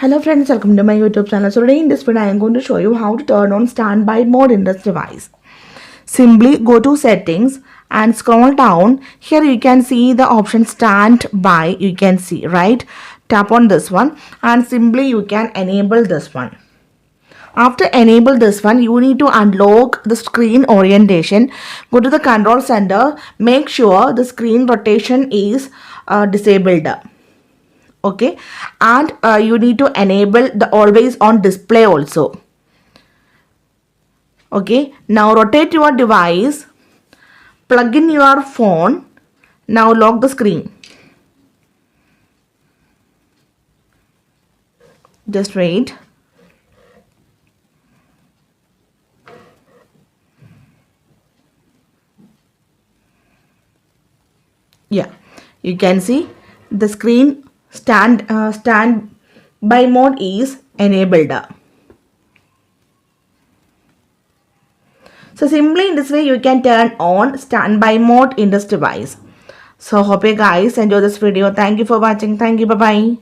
Hello friends, welcome to my YouTube channel. So today in this video I am going to show you how to turn on standby mode in this device. Simply go to settings and scroll down. Here you can see the option standby. You can see, right? Tap on this one and simply you can enable this one. After enable this one, you need to unlock the screen orientation. Go to the control center. Make sure the screen rotation is disabled. Okay, and you need to enable the always on display also. Okay, now rotate your device, plug in your phone. Now lock the screen. Just wait. Yeah, you can see the screen standby mode is enabled. So simply in this way you can turn on standby mode in this device. So hope you guys enjoy this video. Thank you for watching. Thank you. Bye bye.